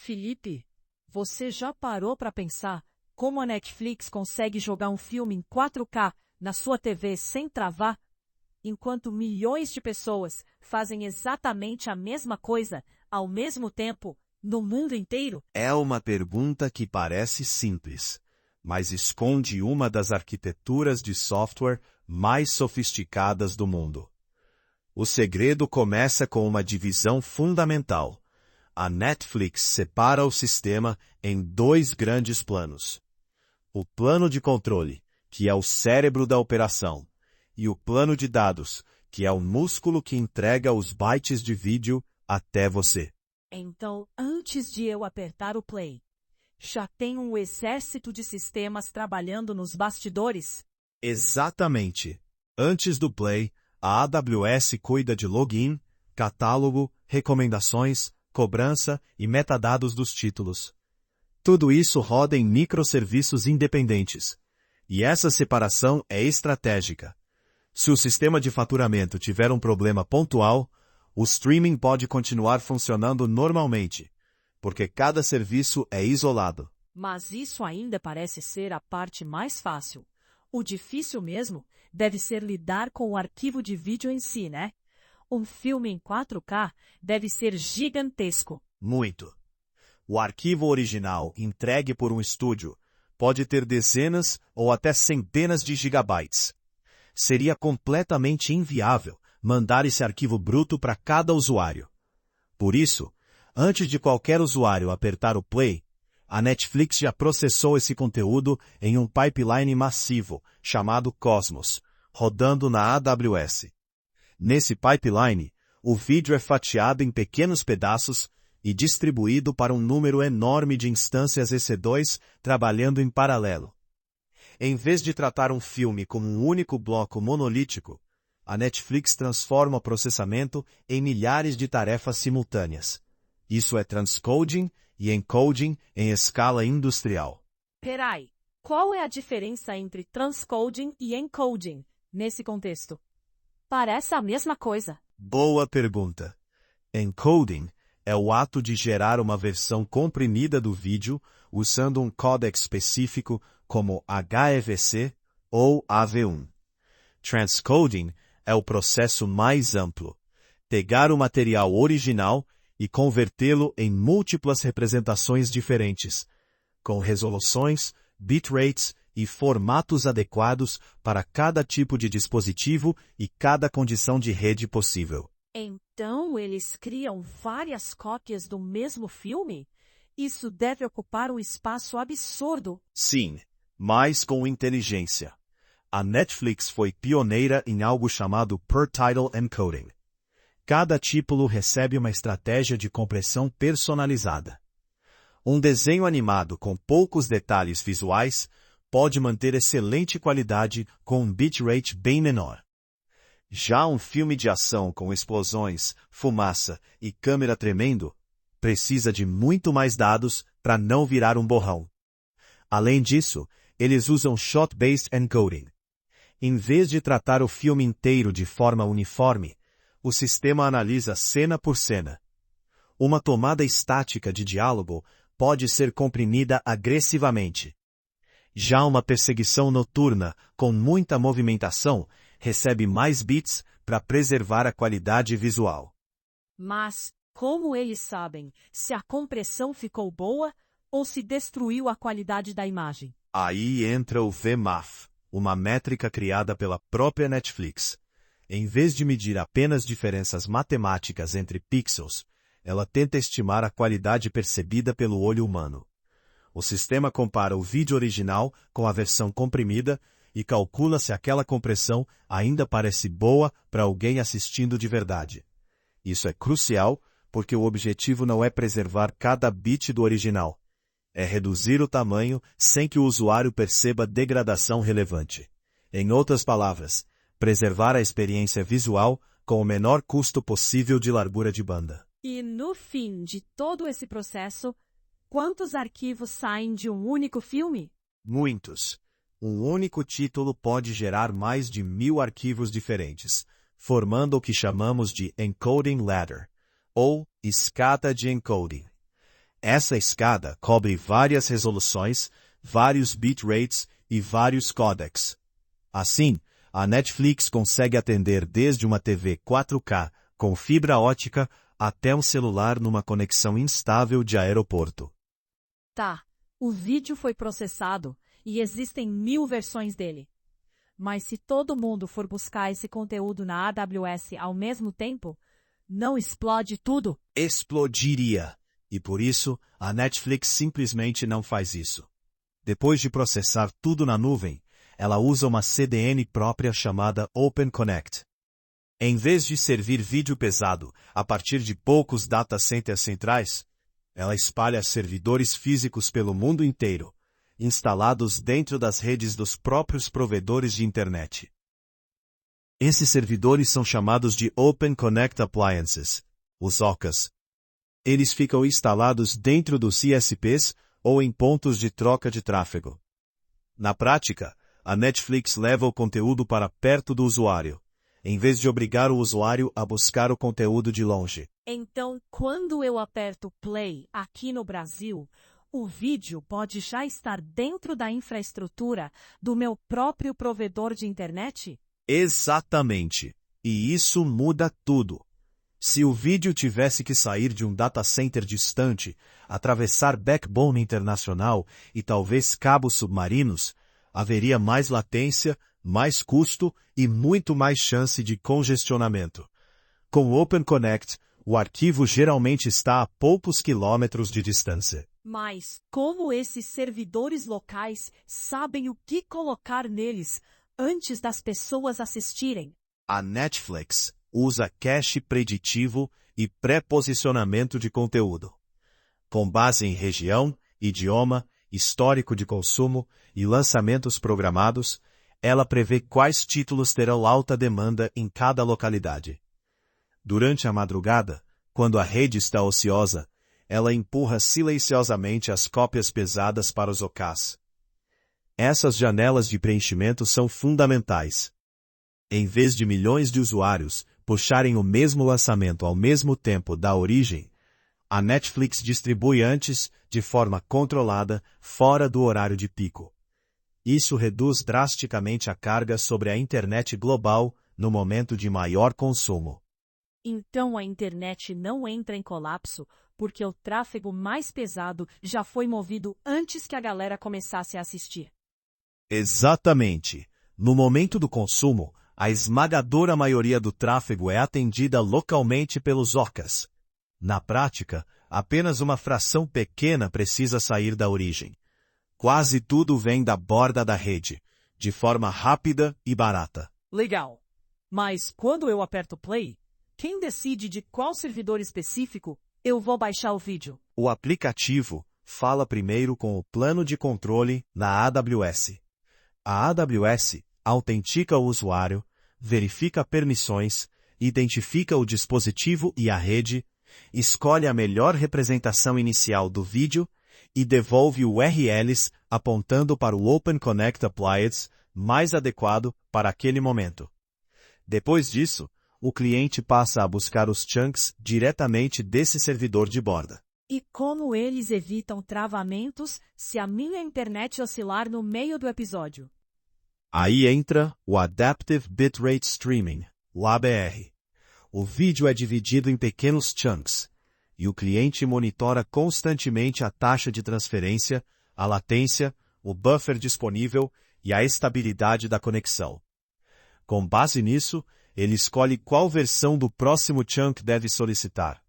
Felipe, você já parou para pensar como a Netflix consegue jogar um filme em 4K na sua TV sem travar, enquanto milhões de pessoas fazem exatamente a mesma coisa ao mesmo tempo no mundo inteiro? É uma pergunta que parece simples, mas esconde uma das arquiteturas de software mais sofisticadas do mundo. O segredo começa com uma divisão fundamental. A Netflix separa o sistema em dois grandes planos. O plano de controle, que é o cérebro da operação, e o plano de dados, que é o músculo que entrega os bytes de vídeo até você. Então, antes de eu apertar o play, já tem um exército de sistemas trabalhando nos bastidores? Exatamente. Antes do play, a AWS cuida de login, catálogo, recomendações, cobrança e metadados dos títulos. Tudo isso roda em microserviços independentes. E essa separação é estratégica. Se o sistema de faturamento tiver um problema pontual, o streaming pode continuar funcionando normalmente, porque cada serviço é isolado. Mas isso ainda parece ser a parte mais fácil. O difícil mesmo deve ser lidar com o arquivo de vídeo em si, né? Um filme em 4K deve ser gigantesco. Muito. O arquivo original entregue por um estúdio pode ter dezenas ou até centenas de gigabytes. Seria completamente inviável mandar esse arquivo bruto para cada usuário. Por isso, antes de qualquer usuário apertar o play, a Netflix já processou esse conteúdo em um pipeline massivo, chamado Cosmos, rodando na AWS. Nesse pipeline, o vídeo é fatiado em pequenos pedaços e distribuído para um número enorme de instâncias EC2 trabalhando em paralelo. Em vez de tratar um filme como um único bloco monolítico, a Netflix transforma o processamento em milhares de tarefas simultâneas. Isso é transcoding e encoding em escala industrial. Peraí, qual é a diferença entre transcoding e encoding nesse contexto? Parece a mesma coisa. Boa pergunta. Encoding é o ato de gerar uma versão comprimida do vídeo usando um códec específico como HEVC ou AV1. Transcoding é o processo mais amplo. Pegar o material original e convertê-lo em múltiplas representações diferentes, com resoluções, bitrates e formatos adequados para cada tipo de dispositivo e cada condição de rede possível. Então eles criam várias cópias do mesmo filme? Isso deve ocupar um espaço absurdo. Sim, mas com inteligência. A Netflix foi pioneira em algo chamado Per Title Encoding. Cada título recebe uma estratégia de compressão personalizada. Um desenho animado com poucos detalhes visuais pode manter excelente qualidade com um bitrate bem menor. Já um filme de ação com explosões, fumaça e câmera tremendo precisa de muito mais dados para não virar um borrão. Além disso, eles usam shot-based encoding. Em vez de tratar o filme inteiro de forma uniforme, o sistema analisa cena por cena. Uma tomada estática de diálogo pode ser comprimida agressivamente. Já uma perseguição noturna, com muita movimentação, recebe mais bits para preservar a qualidade visual. Mas como eles sabem se a compressão ficou boa ou se destruiu a qualidade da imagem? Aí entra o VMAF, uma métrica criada pela própria Netflix. Em vez de medir apenas diferenças matemáticas entre pixels, ela tenta estimar a qualidade percebida pelo olho humano. O sistema compara o vídeo original com a versão comprimida e calcula se aquela compressão ainda parece boa para alguém assistindo de verdade. Isso é crucial porque o objetivo não é preservar cada bit do original. É reduzir o tamanho sem que o usuário perceba degradação relevante. Em outras palavras, preservar a experiência visual com o menor custo possível de largura de banda. E no fim de todo esse processo, quantos arquivos saem de um único filme? Muitos. Um único título pode gerar mais de 1000 arquivos diferentes, formando o que chamamos de encoding ladder, ou escada de encoding. Essa escada cobre várias resoluções, vários bitrates e vários codecs. Assim, a Netflix consegue atender desde uma TV 4K com fibra ótica até um celular numa conexão instável de aeroporto. Tá, o vídeo foi processado e existem 1000 versões dele. Mas se todo mundo for buscar esse conteúdo na AWS ao mesmo tempo, não explode tudo? Explodiria. E por isso, a Netflix simplesmente não faz isso. Depois de processar tudo na nuvem, ela usa uma CDN própria chamada OpenConnect. Em vez de servir vídeo pesado a partir de poucos data centers centrais, ela espalha servidores físicos pelo mundo inteiro, instalados dentro das redes dos próprios provedores de internet. Esses servidores são chamados de Open Connect Appliances, os OCAs. Eles ficam instalados dentro dos ISPs ou em pontos de troca de tráfego. Na prática, a Netflix leva o conteúdo para perto do usuário, em vez de obrigar o usuário a buscar o conteúdo de longe. Então, quando eu aperto play aqui no Brasil, o vídeo pode já estar dentro da infraestrutura do meu próprio provedor de internet? Exatamente. E isso muda tudo. Se o vídeo tivesse que sair de um data center distante, atravessar backbone internacional e talvez cabos submarinos, haveria mais latência, mais custo e muito mais chance de congestionamento. Com o OpenConnect, o arquivo geralmente está a poucos quilômetros de distância. Mas como esses servidores locais sabem o que colocar neles antes das pessoas assistirem? A Netflix usa cache preditivo e pré-posicionamento de conteúdo. Com base em região, idioma, histórico de consumo e lançamentos programados, ela prevê quais títulos terão alta demanda em cada localidade. Durante a madrugada, quando a rede está ociosa, ela empurra silenciosamente as cópias pesadas para os OCAs. Essas janelas de preenchimento são fundamentais. Em vez de milhões de usuários puxarem o mesmo lançamento ao mesmo tempo da origem, a Netflix distribui antes, de forma controlada, fora do horário de pico. Isso reduz drasticamente a carga sobre a internet global no momento de maior consumo. Então a internet não entra em colapso porque o tráfego mais pesado já foi movido antes que a galera começasse a assistir. Exatamente. No momento do consumo, a esmagadora maioria do tráfego é atendida localmente pelos OCAs. Na prática, apenas uma fração pequena precisa sair da origem. Quase tudo vem da borda da rede, de forma rápida e barata. Legal. Mas quando eu aperto play, quem decide de qual servidor específico eu vou baixar o vídeo? O aplicativo fala primeiro com o plano de controle na AWS. A AWS autentica o usuário, verifica permissões, identifica o dispositivo e a rede, escolhe a melhor representação inicial do vídeo e devolve URLs apontando para o OpenConnect Appliance mais adequado para aquele momento. Depois disso, o cliente passa a buscar os chunks diretamente desse servidor de borda. E como eles evitam travamentos se a minha internet oscilar no meio do episódio? Aí entra o Adaptive Bitrate Streaming, o ABR. O vídeo é dividido em pequenos chunks, e o cliente monitora constantemente a taxa de transferência, a latência, o buffer disponível e a estabilidade da conexão. Com base nisso, ele escolhe qual versão do próximo chunk deve solicitar.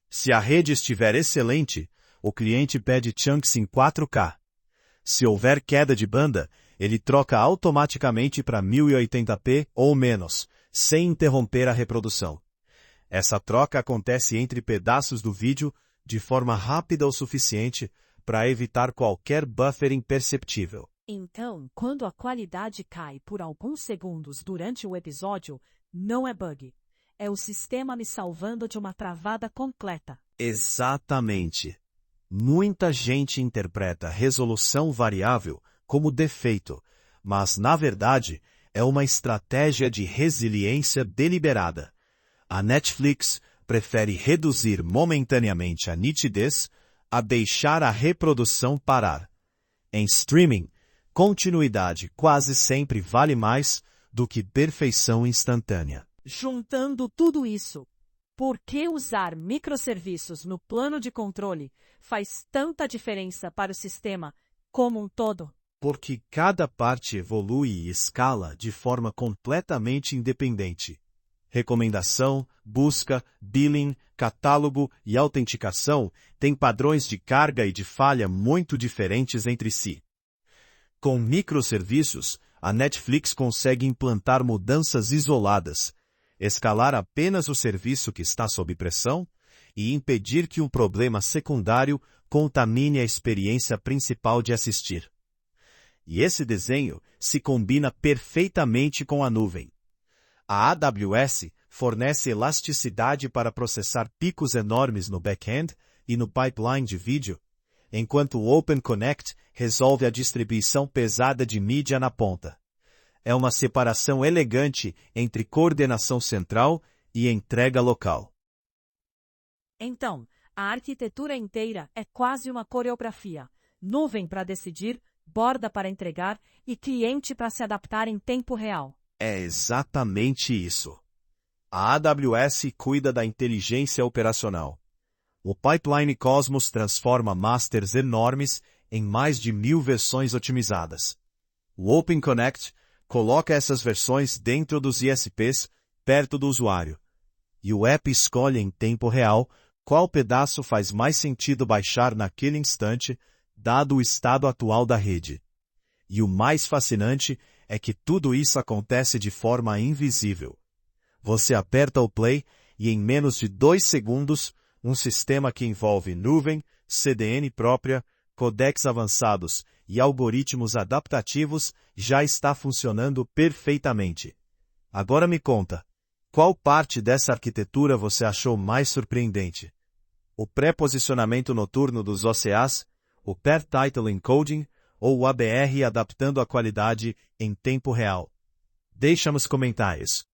Se a rede estiver excelente, o cliente pede chunks em 4K. Se houver queda de banda, ele troca automaticamente para 1080p ou menos, sem interromper a reprodução. Essa troca acontece entre pedaços do vídeo de forma rápida o suficiente para evitar qualquer buffer imperceptível. Então, quando a qualidade cai por alguns segundos durante o episódio, não é bug. É o sistema me salvando de uma travada completa. Exatamente. Muita gente interpreta resolução variável como defeito, mas, na verdade, é uma estratégia de resiliência deliberada. A Netflix prefere reduzir momentaneamente a nitidez a deixar a reprodução parar. Em streaming, continuidade quase sempre vale mais do que perfeição instantânea. Juntando tudo isso, por que usar microserviços no plano de controle faz tanta diferença para o sistema como um todo? Porque cada parte evolui e escala de forma completamente independente. Recomendação, busca, billing, catálogo e autenticação têm padrões de carga e de falha muito diferentes entre si. Com microserviços, a Netflix consegue implantar mudanças isoladas, escalar apenas o serviço que está sob pressão e impedir que um problema secundário contamine a experiência principal de assistir. E esse desenho se combina perfeitamente com a nuvem. A AWS fornece elasticidade para processar picos enormes no back-end e no pipeline de vídeo, enquanto o OpenConnect resolve a distribuição pesada de mídia na ponta. É uma separação elegante entre coordenação central e entrega local. Então, a arquitetura inteira é quase uma coreografia. Nuvem para decidir, borda para entregar e cliente para se adaptar em tempo real. É exatamente isso. A AWS cuida da inteligência operacional. O Pipeline Cosmos transforma masters enormes em mais de 1000 versões otimizadas. O OpenConnect coloca essas versões dentro dos ISPs, perto do usuário. E o app escolhe em tempo real qual pedaço faz mais sentido baixar naquele instante, dado o estado atual da rede. E o mais fascinante é que tudo isso acontece de forma invisível. Você aperta o play e em menos de 2 segundos, um sistema que envolve nuvem, CDN própria, codecs avançados e algoritmos adaptativos já está funcionando perfeitamente. Agora me conta, qual parte dessa arquitetura você achou mais surpreendente? O pré-posicionamento noturno dos OCAs, o Path Title Encoding ou o ABR adaptando a qualidade em tempo real? Deixa nos comentários.